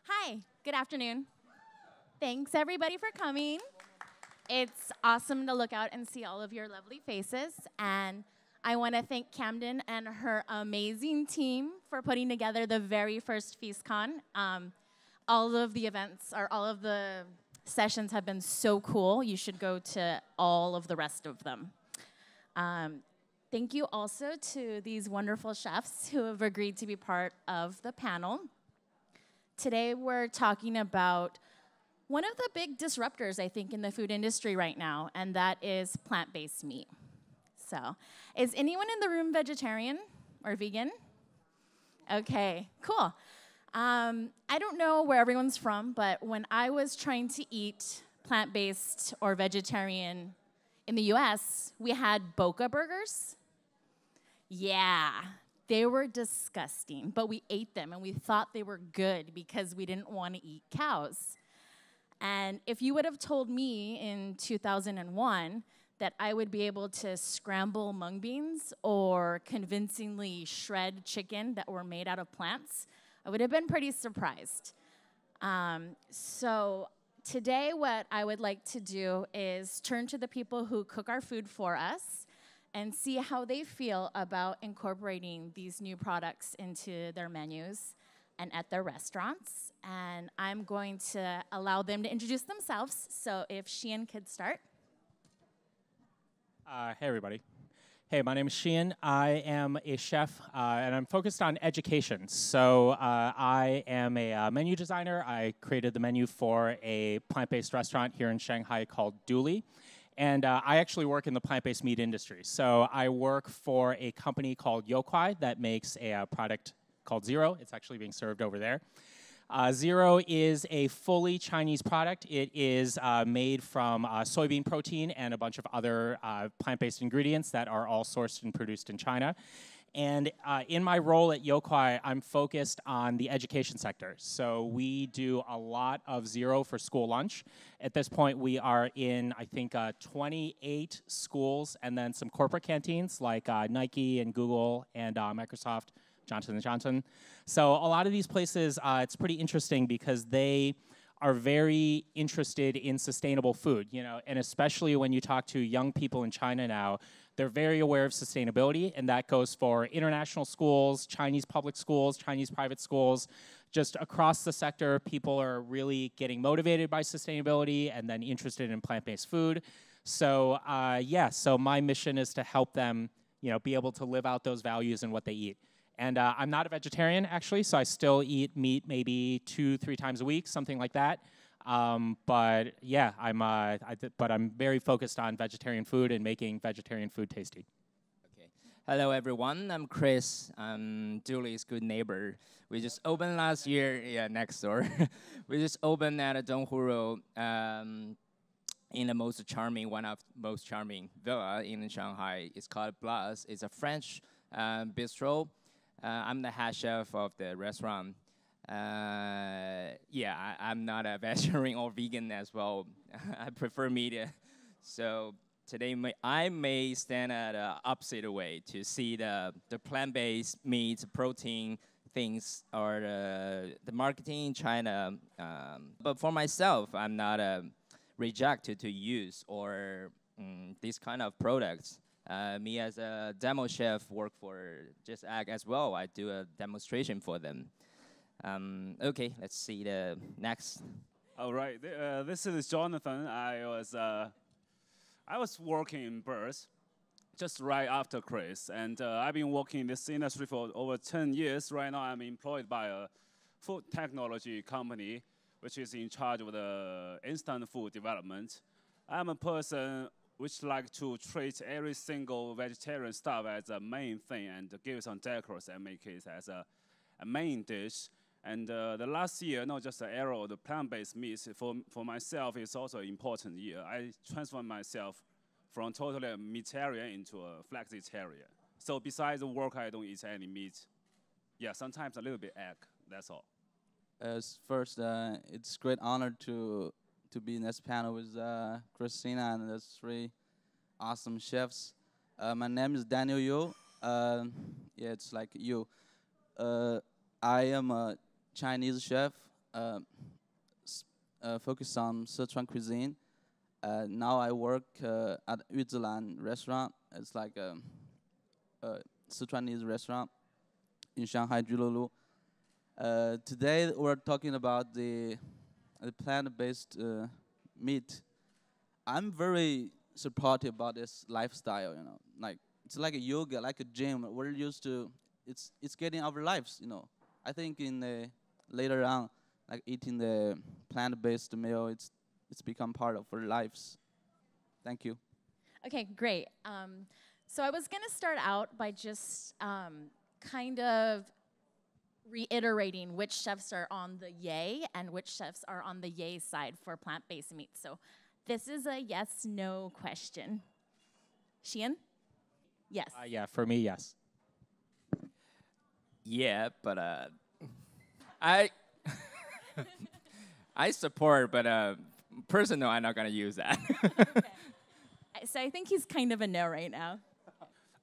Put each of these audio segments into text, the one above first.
Hi, good afternoon. Thanks everybody for coming. It's awesome to look out and see all of your lovely faces. And I want to thank Camden and her amazing team for putting together the very first FeastCon. All of the events, or all of the sessions have been so cool. You should go to all of the rest of them. Thank you also to these wonderful chefs who have agreed to be part of the panel. Today we're talking about one of the big disruptors, I think, in the food industry right now, and that is plant-based meat. So, is anyone in the room vegetarian or vegan? Okay, cool. I don't know where everyone's from, but when I was trying to eat plant-based or vegetarian in the US, we had Boca burgers. Yeah, they were disgusting, but we ate them and we thought they were good because we didn't want to eat cows. And if you would have told me in 2001 that I would be able to scramble mung beans or convincingly shred chicken that were made out of plants, I would have been pretty surprised. So today what I would like to do is turn to the people who cook our food for us and see how they feel about incorporating these new products into their menus and at their restaurants. And I'm going to allow them to introduce themselves. So if Shiyin could start. Hey, everybody. Hey, my name is Shiyin. I am a chef, and I'm focused on education. So I am a menu designer. I created the menu for a plant-based restaurant here in Shanghai called Dooley. And I actually work in the plant-based meat industry. So I work for a company called YOUKAI that makes a product called Zero. It's actually being served over there. Zero is a fully Chinese product. It is made from soybean protein and a bunch of other plant-based ingredients that are all sourced and produced in China. And in my role at YOUKAI, I'm focused on the education sector. So we do a lot of Zero for school lunch. At this point, we are in, I think, 28 schools and then some corporate canteens like Nike and Google and Microsoft, Johnson & Johnson. So a lot of these places, it's pretty interesting because they are very interested in sustainable food, you know, and especially when you talk to young people in China now, they're very aware of sustainability, and that goes for international schools, Chinese public schools, Chinese private schools. Just across the sector, people are really getting motivated by sustainability and then interested in plant-based food. So yeah, so my mission is to help them, you know, be able to live out those values in what they eat. And I'm not a vegetarian, actually, so I still eat meat maybe 2-3 times a week, something like that. But yeah, but I'm very focused on vegetarian food and making vegetarian food tasty. Okay. Hello, everyone. I'm Chris. I'm Julie's good neighbor. We just opened last year, next door. We just opened at a Donghuru in the one of most charming villa in Shanghai. It's called BLAZ. It's a French bistro. I'm the head chef of the restaurant. Yeah, I'm not a vegetarian or vegan as well. I prefer meat. So today I may stand at the opposite way to see the plant-based meat, protein things, or the marketing in China. But for myself, I'm not rejected to use or these kind of products. Me as a demo chef work for Just Egg as well. I do a demonstration for them. Okay, let's see the next. All right, this is Jonathan. I was working in birth just right after Chris, and I've been working in this industry for over 10 years. Right now, I'm employed by a food technology company, which is in charge of the instant food development. I'm a person which like to treat every single vegetarian stuff as a main thing and give some decors and make it as a main dish. And the last year, not just the era of the plant-based meats, for myself, it's also an important year. I transformed myself from totally a meatarian into a flexitarian. So besides the work, I don't eat any meat. Yeah, sometimes a little bit egg, that's all. First, it's a great honor to be in this panel with Cristina and those 3 awesome chefs. My name is Daniel Yu. Yeah, it's like you. I am a Chinese chef. uh, focus on Sichuan cuisine. Now I work at Yuzilan restaurant. It's like a Sichuanese restaurant in Shanghai, Jululu. Today we're talking about the plant-based meat. I'm very supportive about this lifestyle. Like it's like a yoga, like a gym. We're used to. It's getting our lives. I think in the later on, like eating the plant-based meal, it's become part of our lives. Thank you. Okay, great. So I was going to start out by just kind of reiterating which chefs are on the yay and which chefs are on the yay side for plant-based meat. So this is a yes/no question. Shiyin? Yes. Yeah, for me, yes. Yeah, but I I support, but personal, I'm not gonna use that. So I think he's kind of a no right now.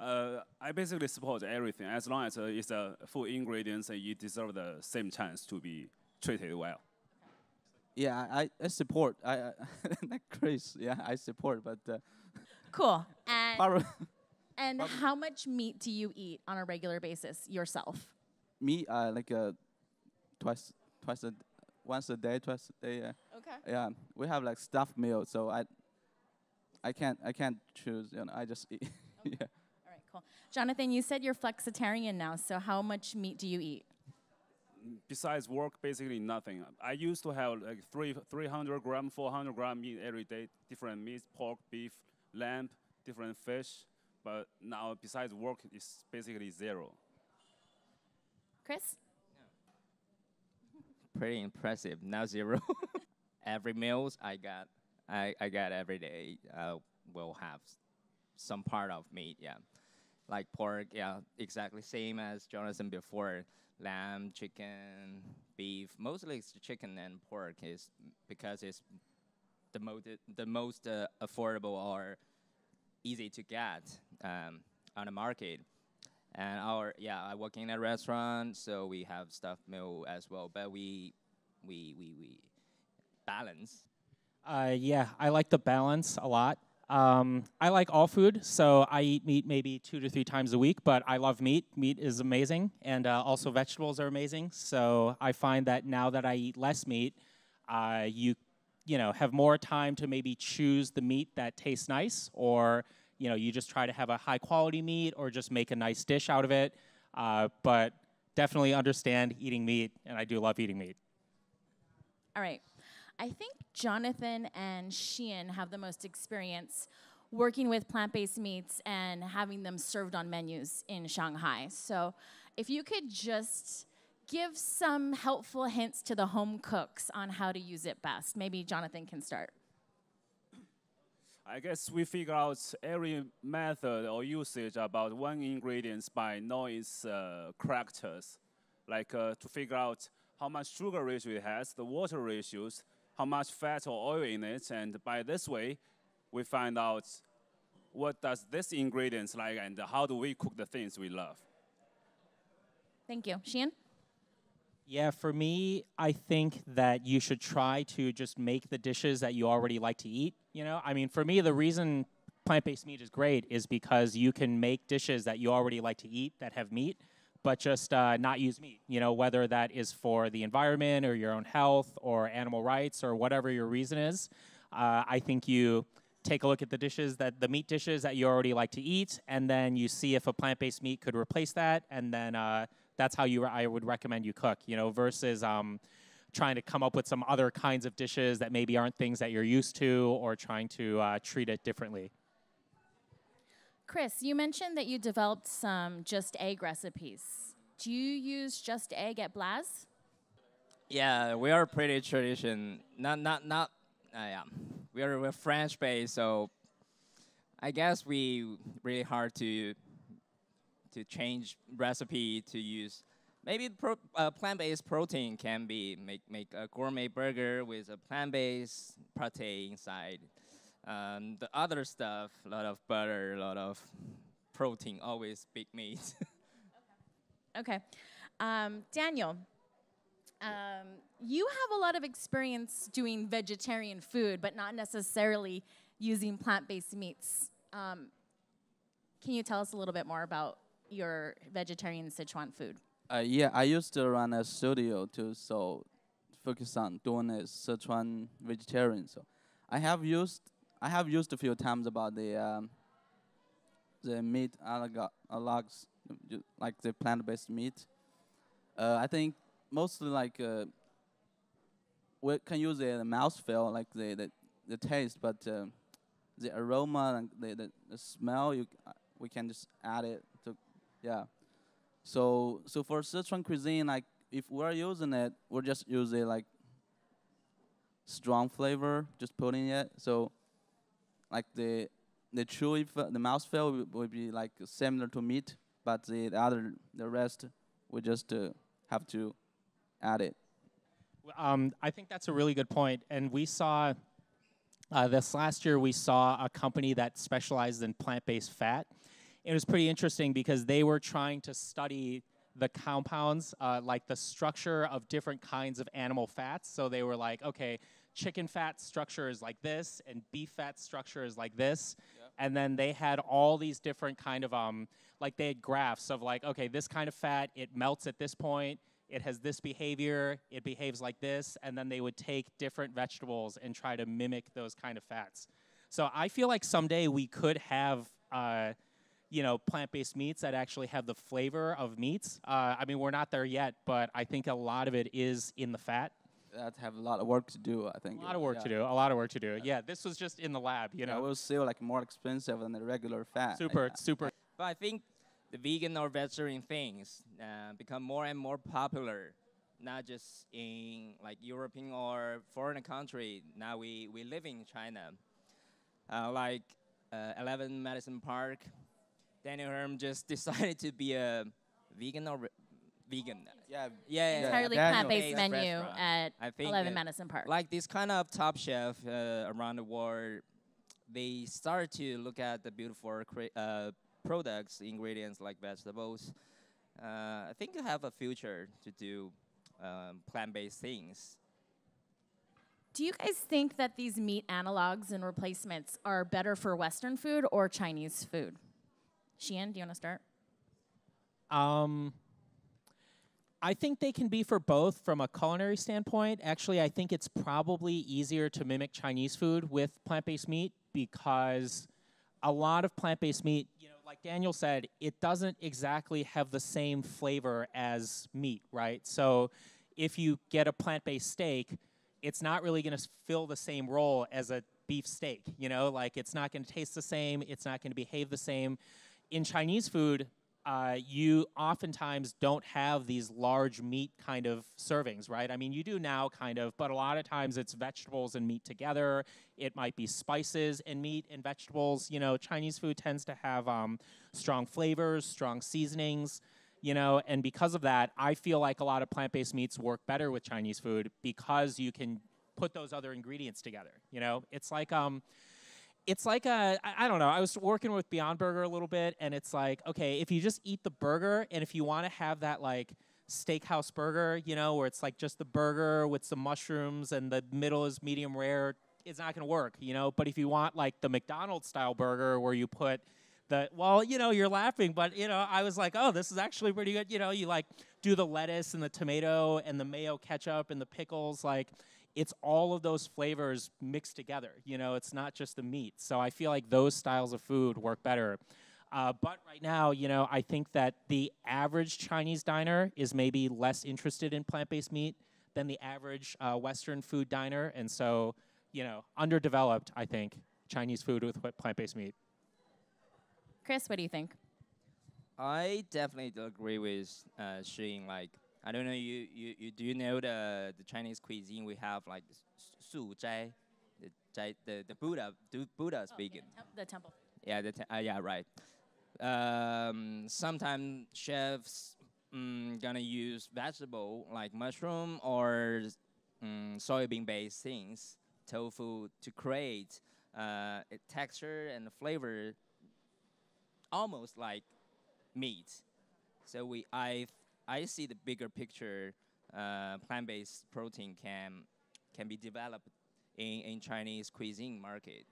I basically support everything as long as it's full ingredients and you deserve the same chance to be treated well. Yeah, I support. Not Chris. Yeah, I support, but Cool. And, and Probably. how much meat do you eat on a regular basis yourself? me like once a day, twice a day. Okay. Yeah, we have like stuffed meal, so I can't choose. I just eat. Yeah. All right, cool. Jonathan, you said you're flexitarian now, so how much meat do you eat? Besides work, basically nothing. I used to have like 300 gram, 400 gram meat every day, different meats, pork, beef, lamb, different fish. But now, besides work, it's basically zero. Chris? Pretty impressive. Now 0. Every meals I got every day will have some part of meat. Yeah, like pork. Yeah, exactly same as Jonathan before. Lamb, chicken, beef. Mostly it's chicken and pork is because it's the most affordable or easy to get on the market. And I work in a restaurant, so we have stuffed meal as well. But we balance. Yeah, I like the balance a lot. I like all food, so I eat meat maybe 2 to 3 times a week, but I love meat. Meat is amazing, and also vegetables are amazing. So I find that now that I eat less meat, you have more time to maybe choose the meat that tastes nice, or you just try to have a high quality meat, or just make a nice dish out of it. But definitely understand eating meat, and I do love eating meat. All right. I think Jonathan and Shiyin have the most experience working with plant-based meats and having them served on menus in Shanghai. So if you could just give some helpful hints to the home cooks on how to use it best. Maybe Jonathan can start. I guess we figure out every method or usage about one ingredient by knowing its characters, like to figure out how much sugar ratio it has, the water ratios, how much fat or oil in it, and by this way, we find out what does this ingredients like and how do we cook the things we love. Thank you. Shiyin? Yeah, for me, I think that you should try to just make the dishes that you already like to eat. I mean, for me, the reason plant-based meat is great is because you can make dishes that you already like to eat that have meat, but just not use meat, whether that is for the environment or your own health or animal rights or whatever your reason is. I think you take a look at the meat dishes that you already like to eat, and then you see if a plant-based meat could replace that, and then that's how I would recommend you cook, versus trying to come up with some other kinds of dishes that maybe aren't things that you're used to, or trying to treat it differently. Chris, you mentioned that you developed some just egg recipes. Do you use just egg at BLAZ? Yeah, we are pretty tradition. Yeah. We're French based, so I guess we really hard to change recipe to use. Maybe plant-based protein can be make a gourmet burger with a plant-based protein inside. The other stuff, a lot of butter, a lot of protein, always big meat. Okay. Daniel, You have a lot of experience doing vegetarian food, but not necessarily using plant-based meats. Can you tell us a little bit more about your vegetarian Sichuan food? Yeah, I used to run a studio too, so focus on doing a Sichuan vegetarian. So I have used a few times about the meat analogs, like the plant-based meat. I think mostly like we can use the mouthfeel, like the taste, but the aroma and the smell, we can just add it to, yeah. So for Sichuan cuisine, like if we're using it, we're just using like strong flavor, just putting it. So like the chewy, the mouthfeel would be like similar to meat, but the rest we just have to add it. I think that's a really good point. And we saw this last year, we saw a company that specialized in plant-based fat. It was pretty interesting because they were trying to study the compounds, like the structure of different kinds of animal fats. So they were like, okay, chicken fat structure is like this, and beef fat structure is like this. Yep. And then they had all these different kind of, like they had graphs of like, okay, this kind of fat, it melts at this point, it has this behavior, it behaves like this, and then they would take different vegetables and try to mimic those kind of fats. So I feel like someday we could have, you know, plant-based meats that actually have the flavor of meats. I mean, we're not there yet, but I think a lot of it is in the fat. That have a lot of work to do, I think. A lot of work to do, a lot of work to do. Yeah, this was just in the lab, you know. It was still like more expensive than the regular fat. Super, super. But I think the vegan or vegetarian things become more and more popular, not just in like European or foreign country. Now we live in China. Like 11 Madison Park, Daniel Herm just decided to be a vegan or vegan. Yeah. Entirely plant-based menu restaurant. at I think 11 Madison Park. Like this kind of top chef around the world, they start to look at the beautiful products, ingredients like vegetables. I think you have a future to do plant-based things. Do you guys think that these meat analogs and replacements are better for Western food or Chinese food? Shiyin, do you want to start? I think they can be for both from a culinary standpoint. Actually, I think it's probably easier to mimic Chinese food with plant-based meat because a lot of plant-based meat, you know, like Daniel said, it doesn't exactly have the same flavor as meat, right? So if you get a plant-based steak, it's not really going to fill the same role as a beef steak, you know? Like, it's not going to taste the same. It's not going to behave the same. In Chinese food, you oftentimes don't have these large meat kind of servings, right? I mean, you do now kind of, but a lot of times it's vegetables and meat together. It might be spices and meat and vegetables. You know, Chinese food tends to have strong flavors, strong seasonings, you know, and because of that, I feel like a lot of plant-based meats work better with Chinese food because you can put those other ingredients together, you know? It's like I don't know, I was working with Beyond Burger a little bit, and it's like, okay, if you just eat the burger, and if you want to have that, like, steakhouse burger, you know, where it's, like, just the burger with some mushrooms, and the middle is medium rare, it's not going to work, you know? But if you want, like, the McDonald's-style burger where you put well, you know, you're laughing, but, you know, I was like, oh, this is actually pretty good. You know, you, like, do the lettuce and the tomato and the mayo ketchup and the pickles, like, it's all of those flavors mixed together. You know, it's not just the meat. So I feel like those styles of food work better. But right now, you know, I think that the average Chinese diner is maybe less interested in plant-based meat than the average Western food diner. And so, you know, underdeveloped, I think, Chinese food with plant-based meat. Chris, what do you think? I definitely agree with Shiyin. Like, I don't know, you do you know the Chinese cuisine? We have like Su Zai, the Buddha's vegan. The temple. Yeah, yeah, right. Sometimes chefs gonna use vegetable like mushroom or soybean-based things, tofu, to create a texture and flavor almost like meat. So I see the bigger picture plant-based protein can be developed in Chinese cuisine market.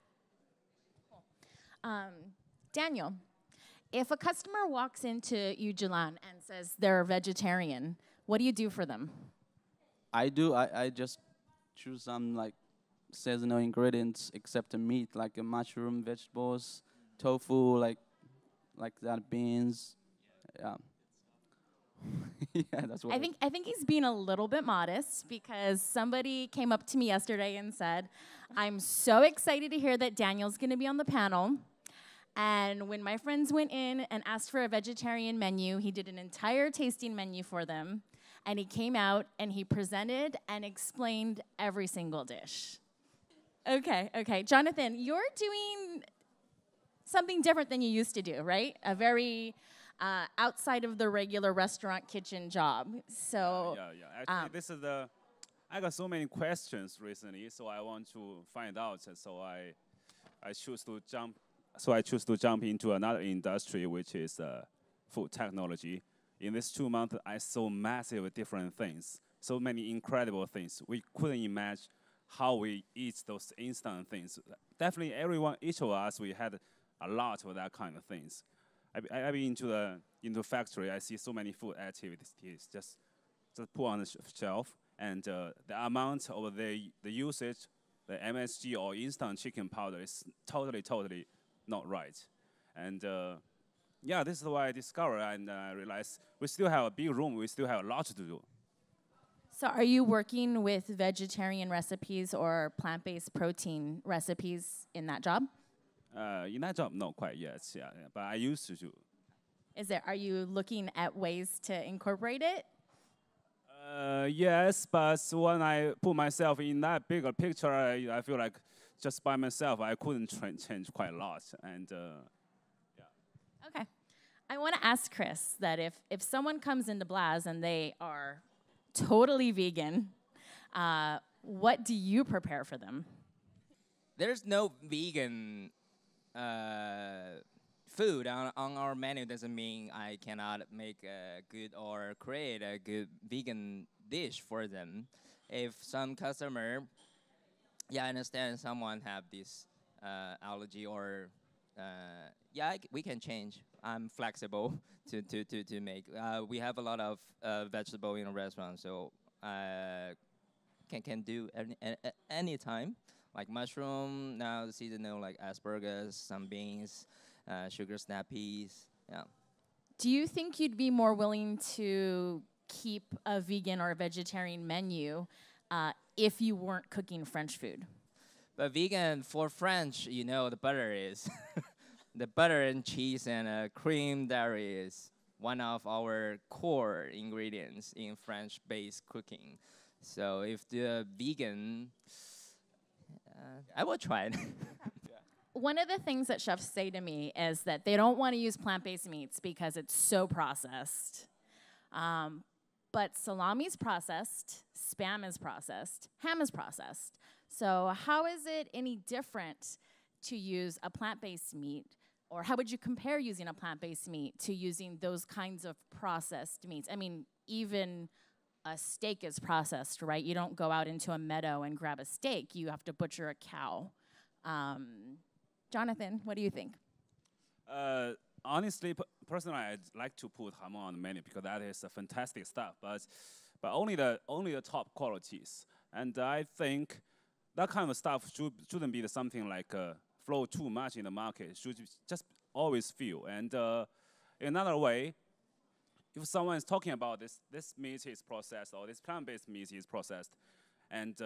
Daniel, if a customer walks into YOUKAI and says they're a vegetarian, what do you do for them? I just choose some like seasonal ingredients except the meat, like mushroom, vegetables, tofu, like that, beans. Yeah. Yeah, that's what I think he's being a little bit modest because somebody came up to me yesterday and said, "I'm so excited to hear that Daniel's going to be on the panel." And when my friends went in and asked for a vegetarian menu, he did an entire tasting menu for them. And he came out and he presented and explained every single dish. Okay. Jonathan, you're doing something different than you used to do, right? A very outside of the regular restaurant kitchen job. So yeah. Actually, this is I got so many questions recently, so I want to find out. So I choose to jump. So I choose to jump into another industry, which is food technology. In these 2 months, I saw massive different things, so many incredible things. We couldn't imagine how we eat those instant things. Definitely, each of us, we had a lot of that kind of things. I've been into factory. I see so many food activities just put on the shelf, and the amount of the usage, the MSG or instant chicken powder is totally not right. And yeah, this is why I discovered and realized we still have a big room. We still have a lot to do. So are you working with vegetarian recipes or plant-based protein recipes in that job? In that job, not quite yet, yeah, but I used to do. Are you looking at ways to incorporate it? Yes, but when I put myself in that bigger picture, I feel like just by myself, I couldn't change quite a lot. And yeah. Okay. I want to ask Chris that if someone comes into BLAZ and they are totally vegan, what do you prepare for them? There's no vegan food on our menu. Doesn't mean I cannot make a good or create a good vegan dish for them. If some customer, I understand someone have this allergy or we can change. I'm flexible to make. We have a lot of vegetable in a restaurant, so can do any time. Like mushroom, now the seasonal, like asparagus, some beans, sugar snap peas, yeah. Do you think you'd be more willing to keep a vegan or a vegetarian menu if you weren't cooking French food? But vegan for French, the butter is the butter and cheese and cream dairy is one of our core ingredients in French-based cooking. So if the vegan, I will try it. One of the things that chefs say to me is that they don't want to use plant-based meats because it's so processed. But salami's processed, Spam is processed, ham is processed. So how is it any different to use a plant-based meat, or how would you compare using a plant-based meat to using those kinds of processed meats? I mean, even a steak is processed, right? You don't go out into a meadow and grab a steak. You have to butcher a cow. Jonathan, what do you think? Honestly, personally, I'd like to put hamon on the menu because that is a fantastic stuff, but only the top qualities. And I think that kind of stuff shouldn't be something like flow too much in the market. It should just always feel. And in another way, if someone is talking about this meat is processed or this plant-based meat is processed, and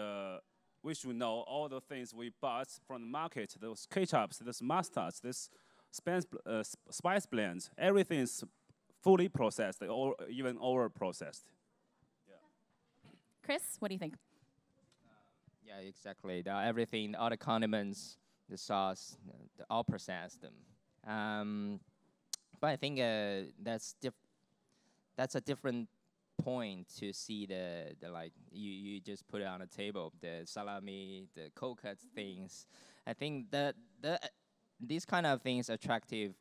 we should know all the things we bought from the market, those ketchups, those mustards, this spice blends, everything is fully processed or even over-processed. Yeah. Chris, what do you think? Yeah, exactly. Everything, all the condiments, the sauce, all processed. But I think that's a different point to see the like you just put it on the table, the salami, the cold cut things. I think that these kind of things attractive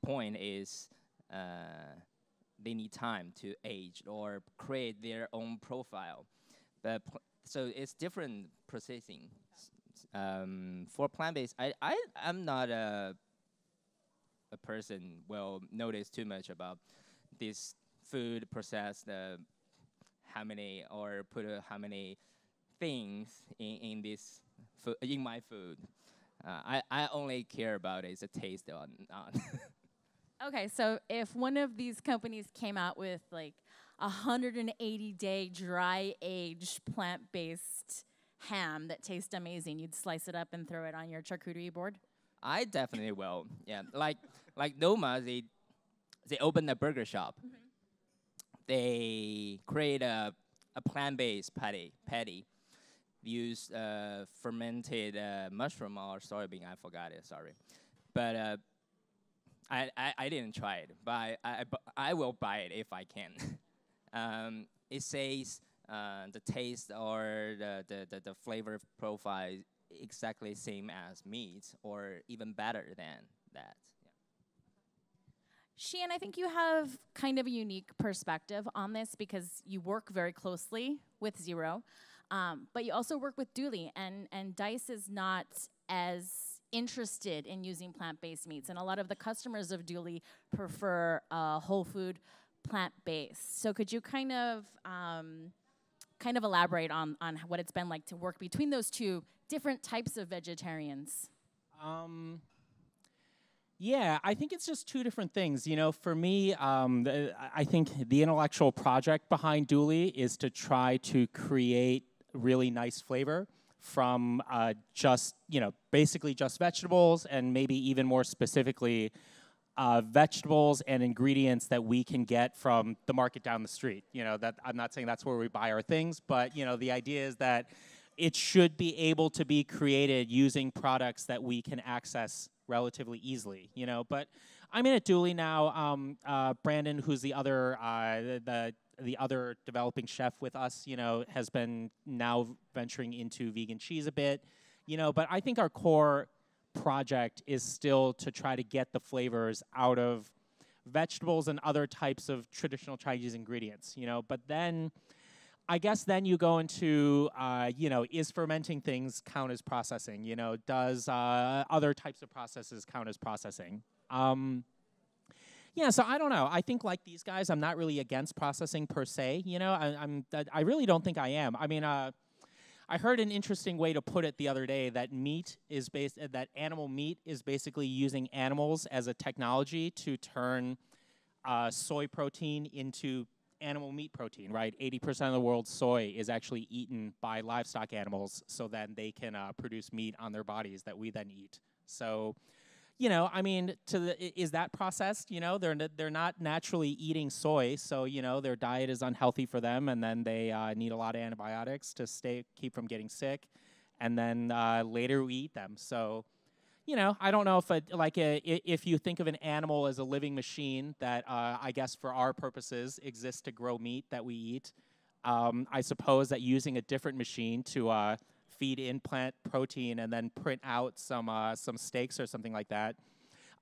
point is they need time to age or create their own profile. But so it's different processing. For plant-based, I'm not a person will notice too much about this food processed how many or put how many things in this in my food. I only care about is the taste on. Okay, so if one of these companies came out with like 180-day dry aged plant-based ham that tastes amazing, you'd slice it up and throw it on your charcuterie board? I definitely will. Yeah, like Noma, they opened a burger shop. They create a plant-based patty. Use fermented mushroom or soybean. I forgot it. Sorry, but I didn't try it. But I will buy it if I can. It says the taste or the flavor profile is exactly same as meat or even better than that. Shiyin, I think you have kind of a unique perspective on this because you work very closely with Zero, but you also work with Dooley, and Dice is not as interested in using plant-based meats, and a lot of the customers of Dooley prefer whole food plant-based. So could you kind of elaborate on what it's been like to work between those two different types of vegetarians? Yeah, I think it's just two different things. You know, for me, I think the intellectual project behind Dooley is to try to create really nice flavor from basically just vegetables, and maybe even more specifically, vegetables and ingredients that we can get from the market down the street. You know, that I'm not saying that's where we buy our things, but you know, the idea is that it should be able to be created using products that we can access relatively easily, you know. But I'm in at Dooley now. Brandon, who's the other developing chef with us, you know, has been now venturing into vegan cheese a bit, you know. But I think our core project is still to try to get the flavors out of vegetables and other types of traditional Chinese ingredients, you know. But then I guess then you go into, you know, is fermenting things count as processing? You know, does other types of processes count as processing? Yeah, so I don't know. I think like these guys, I'm not really against processing per se. You know, I really don't think I am. I mean, I heard an interesting way to put it the other day that that animal meat is basically using animals as a technology to turn soy protein into animal meat protein, right? 80% of the world's soy is actually eaten by livestock animals, so then they can produce meat on their bodies that we then eat. So, you know, I mean, is that processed? You know, they're not naturally eating soy, so you know their diet is unhealthy for them, and then they need a lot of antibiotics to keep from getting sick, and then later we eat them. So, you know, I don't know if you think of an animal as a living machine that I guess for our purposes exists to grow meat that we eat. I suppose that using a different machine to feed in plant protein and then print out some steaks or something like that,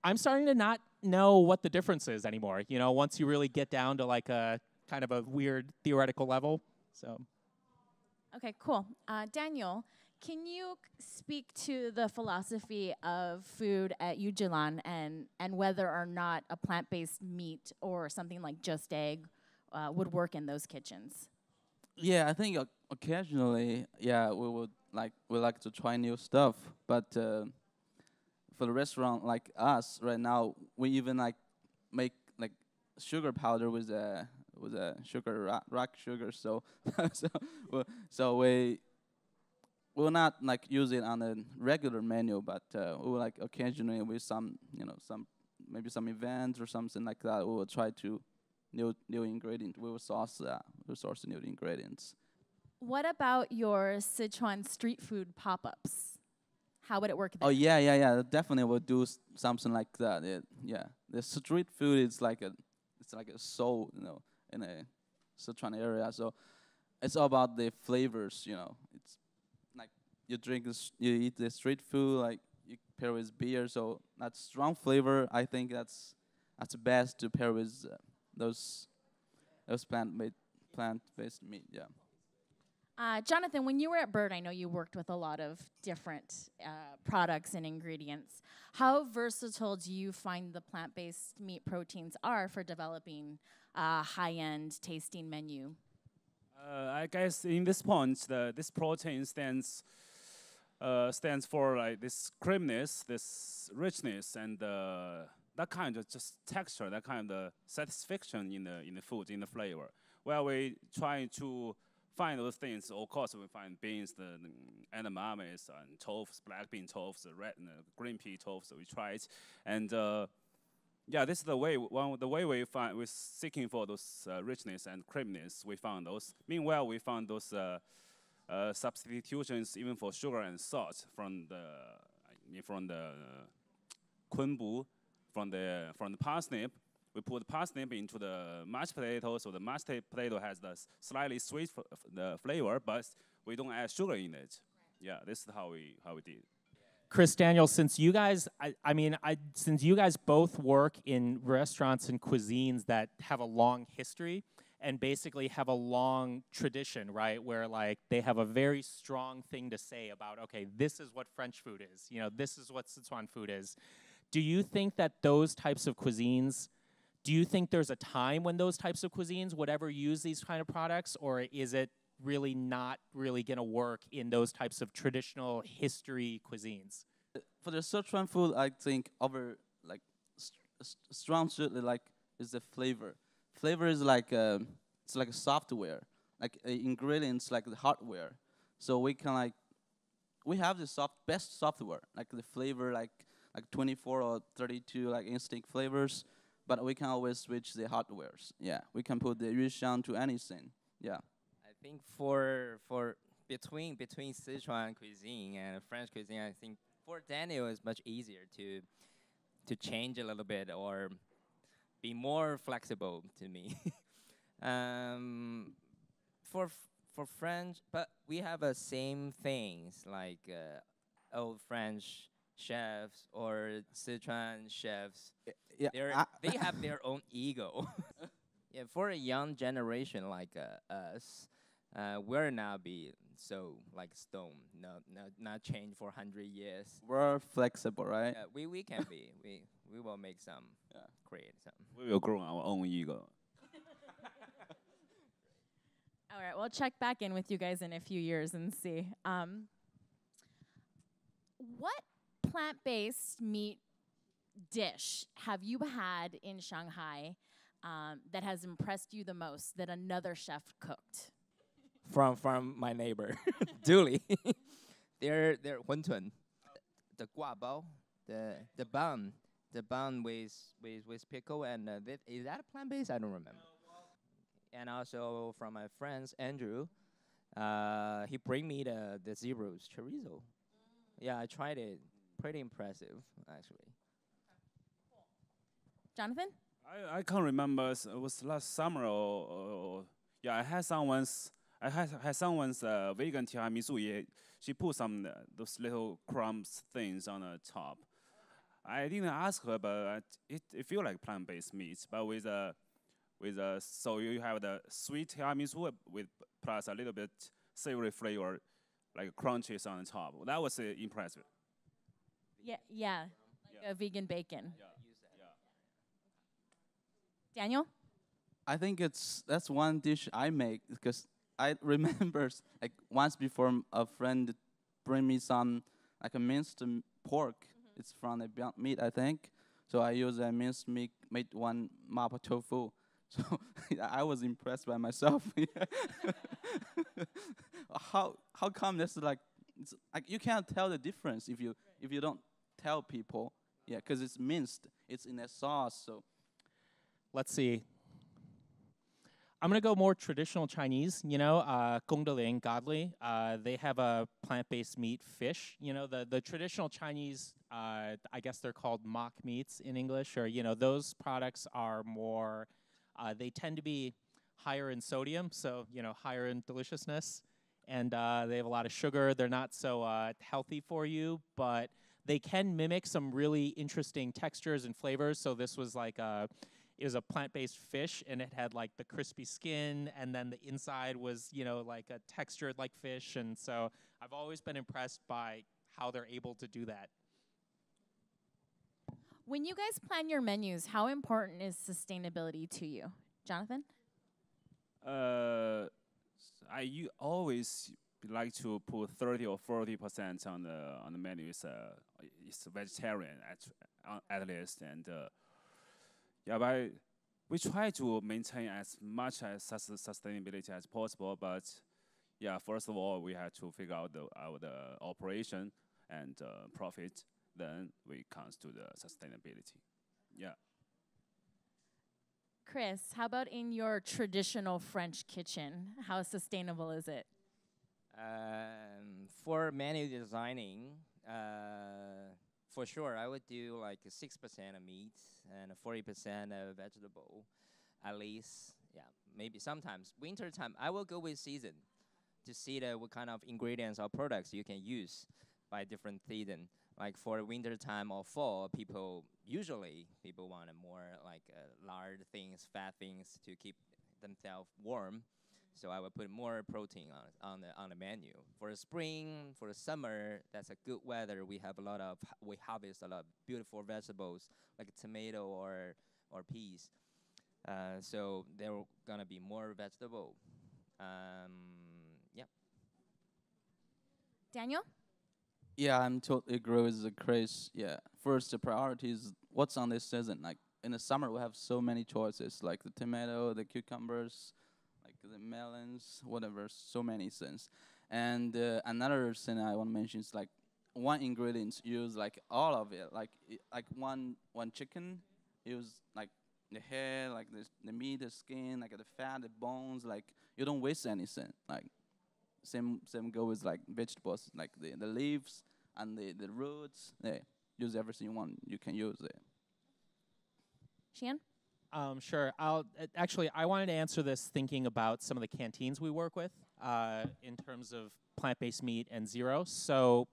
I'm starting to not know what the difference is anymore. You know, once you really get down to like a kind of a weird theoretical level. So. Okay, cool. Daniel, can you speak to the philosophy of food at Yujilan and whether or not a plant-based meat or something like just egg would work in those kitchens? Yeah, I think occasionally, yeah, we like to try new stuff. But for the restaurant like us right now, we even like make like sugar powder with a sugar rock sugar. So so we will not like use it on a regular menu, but we will like occasionally with some maybe some events or something like that, we will try to new ingredient. We will source new ingredients. What about your Sichuan street food pop-ups? How would it work there? Oh yeah. Definitely will do something like that. The street food is like a soul, you know, in a Sichuan area. So it's all about the flavors, you know. It's like you eat the street food, like you pair with beer. So that strong flavor, I think that's best to pair with those plant-based meat. Yeah. Jonathan, when you were at Bird, I know you worked with a lot of different products and ingredients. How versatile do you find the plant-based meat proteins are for developing a high-end tasting menu? I guess in this point, this protein stands for like this creaminess, this richness, and that kind of just texture, that kind of satisfaction in the food, in the flavor. Where we try to find those things. Of course, we find beans, the edamames, and tofu, black bean tofu, red and green pea tofu. We try it, and yeah, this is the way. The way we're seeking for those richness and creaminess. We found those. Meanwhile, we found those substitutions even for sugar and salt from the kunbu, from the parsnip. We put parsnip into the mashed potato, so the mashed potato has the slightly sweet the flavor, but we don't add sugar in it. Yeah, this is how we did. Chris, Daniel, since you guys, since you guys both work in restaurants and cuisines that have a long history and basically have a long tradition, right, where like they have a very strong thing to say about, okay, this is what French food is, you know, this is what Sichuan food is. Do you think that those types of cuisines, do you think there's a time when those types of cuisines would ever use these kind of products, or is it really not really going to work in those types of traditional history cuisines? For the Sichuan food, I think our like strong suit like is the flavor. Flavor is like it's like a software, like ingredients like the hardware. So we can we have the best software, like the flavor like 24 or 32 like instinct flavors, but we can always switch the hardwares. Yeah, we can put the yushang to anything. Yeah. I think for between Sichuan cuisine and French cuisine, I think for Daniel it's much easier to change a little bit or be more flexible to me. For French, but we have the same things like old French chefs or Sichuan chefs. Yeah, they have their own ego. Yeah, for a young generation like us, we're not be so like stone, not change for 100 years. We're flexible, right? We can be. We will make some, create some. We will grow our own ego. All right, we'll check back in with you guys in a few years and see. What plant-based meat dish have you had in Shanghai that has impressed you the most that another chef cooked? From my neighbor, Dooley. they're huntun. The guabao, the bun with pickle, and is that a plant-based? I don't remember. And also from my friends Andrew, he bring me the zeros chorizo. Yeah, I tried it. Pretty impressive, actually. Jonathan? I can't remember. It was last summer or yeah. I had someone's vegan tiramisu. Yeah, she put some those little crumbs things on the top. I didn't ask her, but it feel like plant-based meat, but with so you have the sweet tiramisu with plus a little bit savory flavor, like crunches on the top. That was impressive. Yeah, like a vegan bacon. Yeah. Daniel? I think that's one dish I make because I remember like once before a friend bring me some like a minced pork. Mm-hmm. It's from the Beyond Meat, I think. So I use a minced meat, made one mapo tofu. So I was impressed by myself. How come that's like it's like you can't tell the difference if you don't tell people. Yeah, because it's minced. It's in a sauce. So Let's see. I'm going to go more traditional Chinese, you know, gongdeling, godly. They have a plant-based meat fish. You know, the traditional Chinese, I guess they're called mock meats in English, or, you know, those products are more, they tend to be higher in sodium, so, you know, higher in deliciousness. And they have a lot of sugar. They're not so healthy for you, but they can mimic some really interesting textures and flavors. So this was like it was a plant-based fish, and it had like the crispy skin, and then the inside was, you know, like a textured like fish. And so I've always been impressed by how they're able to do that. When you guys plan your menus, how important is sustainability to you? Jonathan? I always like to put 30 or 40% on the menu. It's vegetarian at least, and yeah, but we try to maintain as much as sustainability as possible. But yeah, first of all, we have to figure out the operation and profit. Then we comes to the sustainability. Yeah. Chris, how about in your traditional French kitchen? How sustainable is it? For menu designing, for sure, I would do like 6% of meat and 40% of vegetable, at least. Yeah, maybe sometimes. Winter time, I will go with season to see what kind of ingredients or products you can use by different season. Like for winter time or fall, usually people want more like lard things, fat things to keep themselves warm. So I would put more protein on the menu. For the spring, for the summer, that's a good weather. We harvest a lot of beautiful vegetables like tomato or peas. So there are gonna be more vegetable. Yeah. Daniel? Yeah, I'm totally agree with Chris. Yeah, first the priority is what's on this season. Like in the summer, we have so many choices, like the tomato, the cucumbers, like the melons, whatever, so many things. And another thing I want to mention is like one ingredient use like all of it. Like one chicken use like the hair, like the meat, the skin, like the fat, the bones. Like you don't waste anything. Like same go with like vegetables, like the leaves and the roots. Yeah, use everything you want. You can use it. Shiyin? Sure. I wanted to answer this thinking about some of the canteens we work with in terms of plant-based meat and zero. So,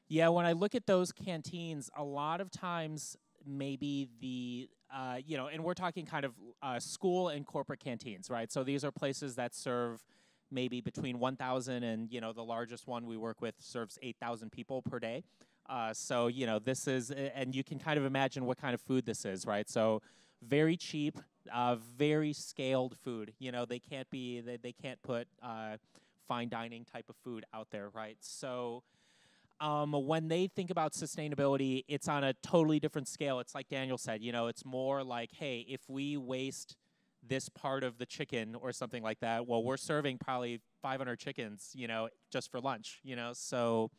yeah, when I look at those canteens, a lot of times maybe and we're talking kind of school and corporate canteens, right? So these are places that serve maybe between 1,000 and, the largest one we work with serves 8,000 people per day. So, this is, and you can kind of imagine what kind of food this is, right? So very cheap, very scaled food. They can't put fine dining type of food out there, right? So when they think about sustainability, it's on a totally different scale. It's like Daniel said, it's more like, hey, if we waste this part of the chicken or something like that, well, we're serving probably 500 chickens, just for lunch, So,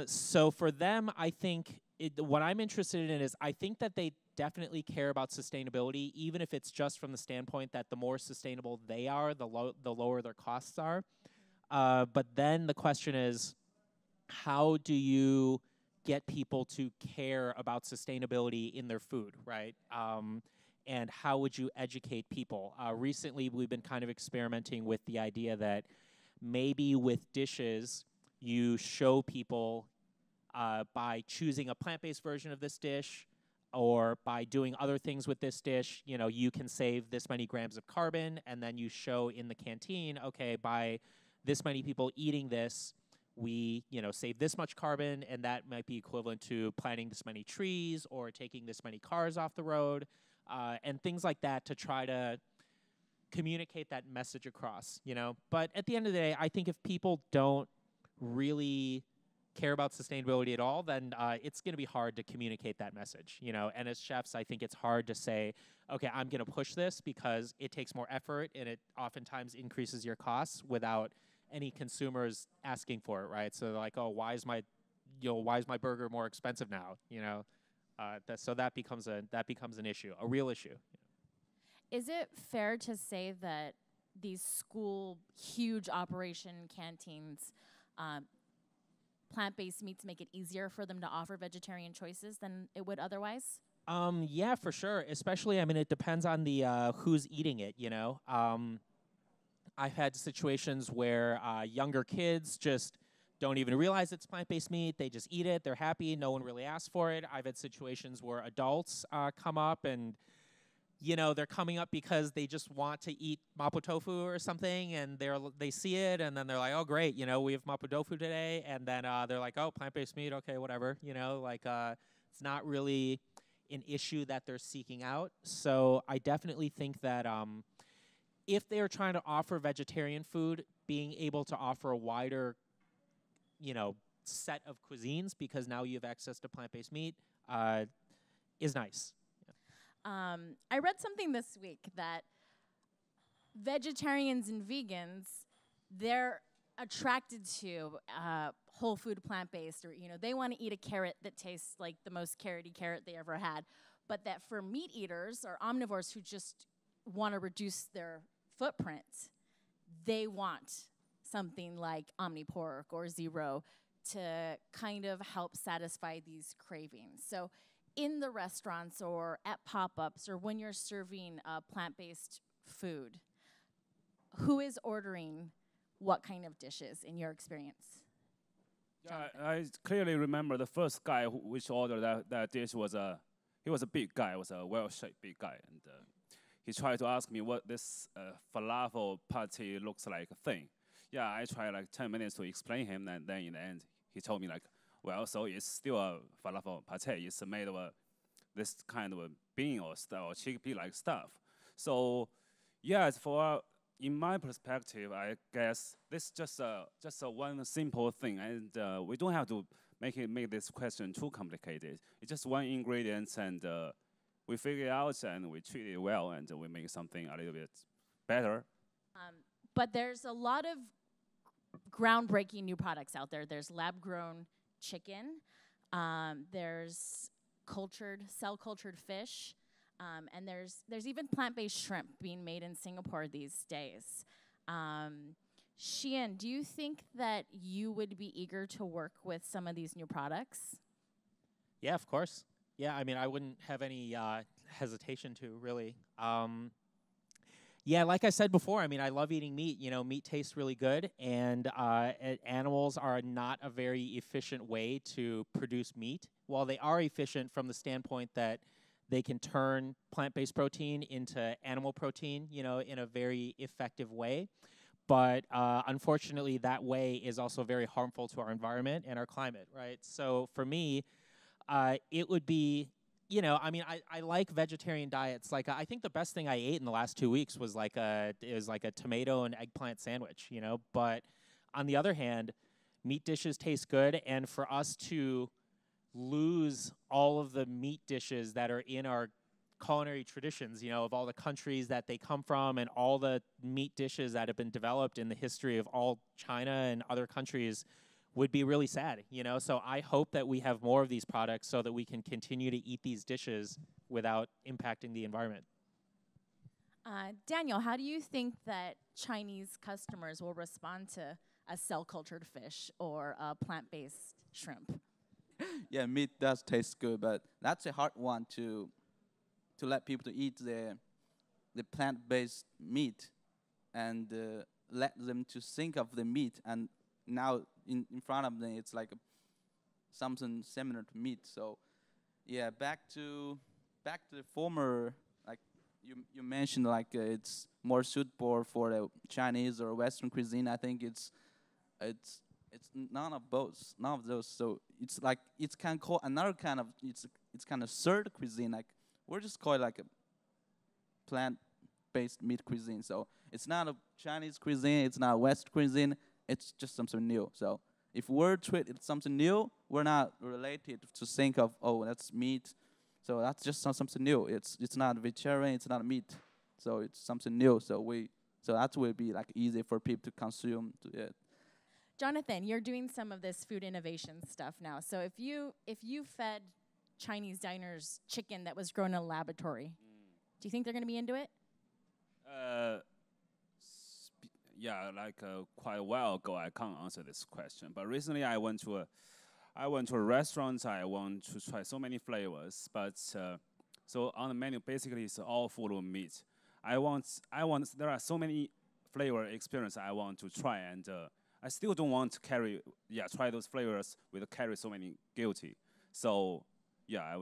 so for them, I think what I'm interested in is I think that they definitely care about sustainability, even if it's just from the standpoint that the more sustainable they are, the lower their costs are. But then the question is, how do you get people to care about sustainability in their food, right? And how would you educate people? Recently, we've been kind of experimenting with the idea that maybe with dishes, you show people by choosing a plant-based version of this dish or by doing other things with this dish, you can save this many grams of carbon, and then you show in the canteen, okay, by this many people eating this, we, save this much carbon, and that might be equivalent to planting this many trees or taking this many cars off the road, and things like that to try to communicate that message across, But at the end of the day, I think if people don't really care about sustainability at all, then it's going to be hard to communicate that message, And as chefs, I think it's hard to say, okay, I'm going to push this because it takes more effort and it oftentimes increases your costs without any consumers asking for it, right? So they're like, oh, why is my burger more expensive now? So that becomes an issue, a real issue. Is it fair to say that these school huge operation canteens, plant-based meats make it easier for them to offer vegetarian choices than it would otherwise? Yeah, for sure. Especially, it depends on the who's eating it. I've had situations where younger kids just don't even realize it's plant-based meat. They just eat it. They're happy. No one really asks for it. I've had situations where adults come up and you know, they're coming up because they just want to eat mapo tofu or something, and they see it, and then they're like, oh, great, you know, we have mapo tofu today, and then they're like, oh, plant-based meat, okay, whatever, you know, like it's not really an issue that they're seeking out. So I definitely think that if they're trying to offer vegetarian food, being able to offer a wider, you know, set of cuisines, because now you have access to plant-based meat, is nice. I read something this week that vegetarians and vegans, they're attracted to whole food plant-based, or, you know, they want to eat a carrot that tastes like the most carroty carrot they ever had. But that for meat eaters or omnivores who just want to reduce their footprint, they want something like OmniPork or Zero to kind of help satisfy these cravings. So in the restaurants or at pop-ups or when you're serving plant-based food, who is ordering what kind of dishes in your experience? Yeah, I clearly remember the first guy which ordered that dish was he was a big guy, was a well-shaped big guy, and he tried to ask me what this falafel patty looks like thing. Yeah, I tried like 10 minutes to explain him, and then in the end, he told me like, well, so it's still a falafel pate. It's made of this kind of a bean or chickpea-like stuff. So, yeah, in my perspective, I guess this just a one simple thing, and we don't have to make this question too complicated. It's just one ingredient, and we figure it out, and we treat it well, and we make something a little bit better. But there's a lot of groundbreaking new products out there. There's lab-grown chicken. There's cell-cultured fish. And there's even plant-based shrimp being made in Singapore these days. Shiyin, do you think that you would be eager to work with some of these new products? Yeah, of course. Yeah, I mean, I wouldn't have any hesitation to, really. Yeah, like I said before, I mean, I love eating meat. You know, meat tastes really good, and animals are not a very efficient way to produce meat. While they are efficient from the standpoint that they can turn plant-based protein into animal protein, you know, in a very effective way. But unfortunately, that way is also very harmful to our environment and our climate, right? So for me, it would be, you know, I mean, I like vegetarian diets. Like, I think the best thing I ate in the last 2 weeks was like a tomato and eggplant sandwich, you know. But on the other hand, meat dishes taste good, and for us to lose all of the meat dishes that are in our culinary traditions, you know, of all the countries that they come from and all the meat dishes that have been developed in the history of all China and other countries, would be really sad, you know. So I hope that we have more of these products so that we can continue to eat these dishes without impacting the environment. Daniel, how do you think that Chinese customers will respond to a cell-cultured fish or a plant-based shrimp? Yeah, meat does taste good, but that's a hard one to let people to eat the plant-based meat and let them to think of the meat. And now in front of them, it's like something similar to meat. So, yeah, back to the former, like you mentioned, like it's more suitable for the Chinese or Western cuisine. I think it's none of those. So it's like it can call another kind of it's kind of third cuisine. Like we're just call it like a plant-based meat cuisine. So it's not a Chinese cuisine. It's not a Western cuisine. It's just something new. So if we're treated something new, we're not related to think of, oh, that's meat. So that's just something new. It's not vegetarian. It's not meat. So it's something new. So that will be like easy for people to consume it. Jonathan, you're doing some of this food innovation stuff now. So if you fed Chinese diners chicken that was grown in a laboratory, do you think they're going to be into it? Yeah, like quite a while ago, I can't answer this question. But recently, I went to a restaurant. I want to try so many flavors, but so on the menu, basically, it's all full of meat. There are so many flavor experience I want to try, and I still don't want to try those flavors with carry so many guilty. So, yeah,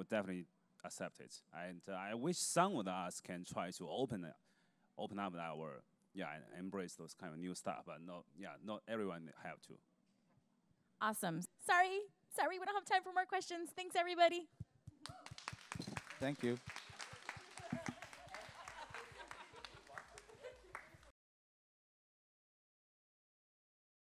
accept it. And I wish some of us can try to open up our, and embrace those kind of new stuff, but not everyone have to. Awesome. Sorry, we don't have time for more questions. Thanks, everybody. Thank you.